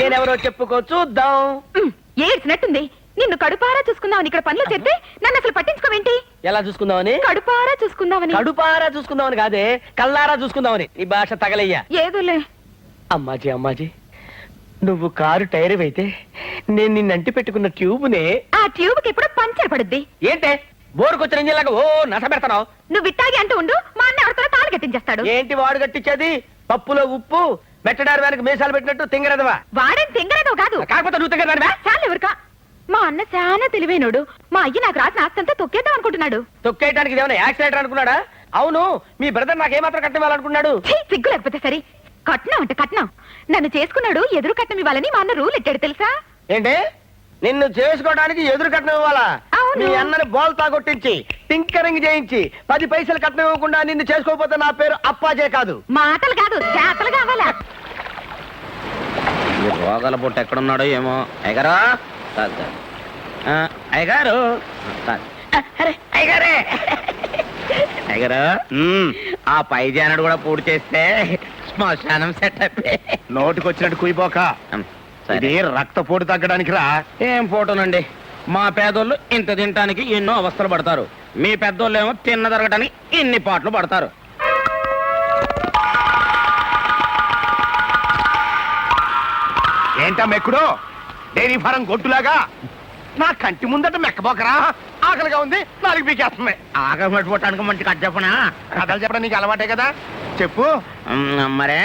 నేనెవరో చెప్పుకో చూద్దాం. ఏడ్చినట్టుంది. నిన్ను కడుపారా చూసుకుందామని ఇక్కడ పనులు చేస్తే నన్ను అసలు పట్టించుకోవేంటి? ఎలా చూసుకుందామని? కడుపారా చూసుకుందామని. కడుపారా చూసుకుందామని కాదే, కల్లారా చూసుకుందామని. ఈ భాష తగలయ్యా. ఏదోలే. అమ్మాజీ అమ్మాజీ, నువ్వు కారు టైర్ అయితే నేను నిన్నంటి పెట్టుకున్న ట్యూబ్నే. ఆ ట్యూబ్ కి ఎప్పుడు పంచర్ పడుద్ది. ఏంటే బోరుకొచ్చిన ఇంజిన్లాగా ఓ నస పెడతావు? నువ్వు ఇట్టాగి అంటూ ఉండు, మా అన్న ఎవరితో తాళి కట్టించేస్తాడు. ఏంటి వాడు కట్టించేది? పప్పులో ఉప్పు మెట్టడారు వెనక మీసాలు పెట్టినట్టు తింగరదవా? వాడేం తింగరదో కాదు. కాకపోతే నువ్వు తింగరదానివా? చాలా ఎవరికా. మా అన్న చాలా తెలివైనోడు. మా అయ్య నాకు రాసిన ఆస్తంతా తొక్కేద్దాం అనుకుంటున్నాడు. తొక్కేయడానికి ఏమైనా యాక్సిడెంట్ అనుకున్నాడా? అవును, మీ బ్రదర్ నాకేమాత్రం కట్టివ్వాలనుకున్నాడు? సిగ్గు లేకపోతే సరే. కట్నం అంటే కట్నం. నన్ను చేసుకున్నాడు, ఎదురు కట్నం ఇవ్వాలని మా అన్న రూల్ ఎట్టాడు తెలుసా? ఏంటి, నిన్ను చేసుకోవడానికి ఎదురు కట్నం ఇవ్వాలా? అవును. మీ అన్నని బోల్తా కొట్టించి టింకరింగ్ చేయించి 10 పైసలు కట్నం ఇవ్వకుండా నిన్ను చేసుకోకపోతే నా పేరు అప్పాజే కాదు. మాటలు కాదు, చేతలు కావాలా? రోగాల పొట్టు ఎక్కడున్నాడో ఏమో. అయ్యగారు, అయ్యగారు, అయ్యగారే, అయ్యగారు, ఆ పై జానడు కూడా పూర్తి చేస్తే శ్మశానం సెటప్. నోటికొచ్చినట్టు కుయిపోక. ఇది రక్తపోటు తగ్గడానికి రా. ఏం ఫోటోనండి, మా పేదోళ్ళు ఇంత తినటానికి ఎన్నో అవస్థలు పడతారు, మీ పెద్దోళ్ళు ఏమో తిన్న తరగటానికి ఇన్ని పాటలు పడతారు. ఏంటా మెక్కుడు? డైరీ ఫారం గొట్టులాగా నా కంటి ముందట మెక్కబోకరా. ఆకలిగా ఉంది, నాలుగు పీకేస్తుంది. ఆకలి పట్టుకోవటానికి మంచి కథ చెప్పనా? కథలు చెప్పడం నీకు అలవాటే కదా, చెప్పు. మరే,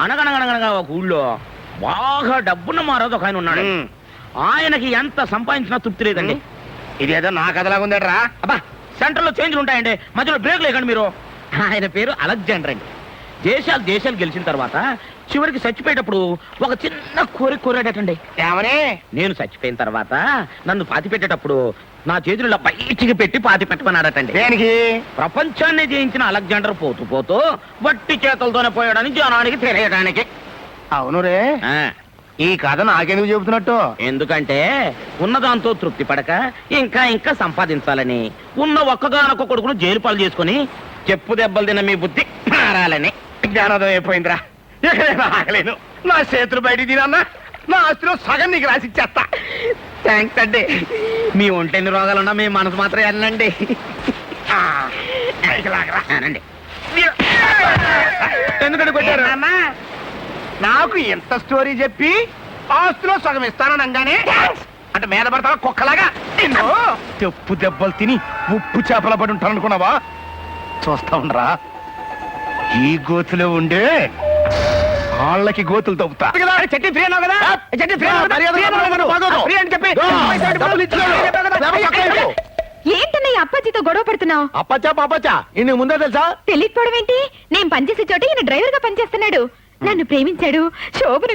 అనగనగనగనగా ఒక ఊళ్ళో బాగా డబ్బున్న మారోజు ఒక ఆయన ఉన్నాడు. ఆయనకి ఎంత సంపాదించినా తృప్తి లేదండి. ఇదేదో నా కథలాగా ఉందట్రా. అబ్బా, సెంటర్లో చేంజ్లు ఉంటాయండి, మధ్యలో బ్రేక్ లేకండి మీరు. ఆయన పేరు అలెగ్జాండర్ అండి. దేశాలు గెలిచిన తర్వాత చివరికి చచ్చిపోయేటప్పుడు ఒక చిన్న కోరాడటండి. ఏమని? నేను చచ్చిపోయిన తర్వాత నన్ను పాతి పెట్టేటప్పుడు నా చేతుల్లో బయటికి పెట్టి పాతి పెట్టమన్నాడటండి. దేనికి? ప్రపంచాన్ని జయించిన అలెగ్జాండర్ పోతూ పోతూ వట్టి చేతులతోనే పోయాడని జనానికి తెలియడానికి. అవును రే, ఈ కథ నాకెందుకు చెబుతున్నట్టు? ఎందుకంటే ఉన్నదాంతో తృప్తి పడక ఇంకా ఇంకా సంపాదించాలని, ఉన్న ఒక్కగానొక్క కొడుకును జైలు పాలు చేసుకుని చెప్పు దెబ్బలు తిన్న మీ బుద్ధి మారాలని. జ్ఞానోదయం అయిపోయిందిరా. ఆగలేను, నా చేతులు బయట తినన్నా నా ఆస్తిలో సగం నీకు రాసిచ్చేస్తా. థ్యాంక్స్ అండి. మీ ఒంటెన్ని రోగాలున్నా మీ మనసు మాత్రం వెళ్ళండి. అనండి. ఎందుకంటే కొట్టారు? నాకు ఎంత స్టోరీ చెప్పి ఆస్తిలో సగం ఇస్తాననగానే అంటే మీద పడతావా కుక్కలాగా? చెప్పు దెబ్బలు తిని ఉప్పు చేపల పడి ఉంటాను అనుకున్నావా? చూస్తా ఉండరా, ఈ గోతులో ఉండే వాళ్ళకి గోతులు తవ్వుతా. చెట్టు ఫ్రీ అన్నావు కదా, చెట్టు ఫ్రీ అని చెప్పి ఏంటన్నయ్య అప్పాజీతో గొడవ పడుతున్నావు? అప్పచ్చా ఇన్ని ముందే తెలుసా? తెలియకపోవడం ఏంటి? నేను పనిచేసే చోట ఈయన డ్రైవర్ గా పనిచేస్తున్నాడు. నన్ను ప్రేమించాడు, శోభను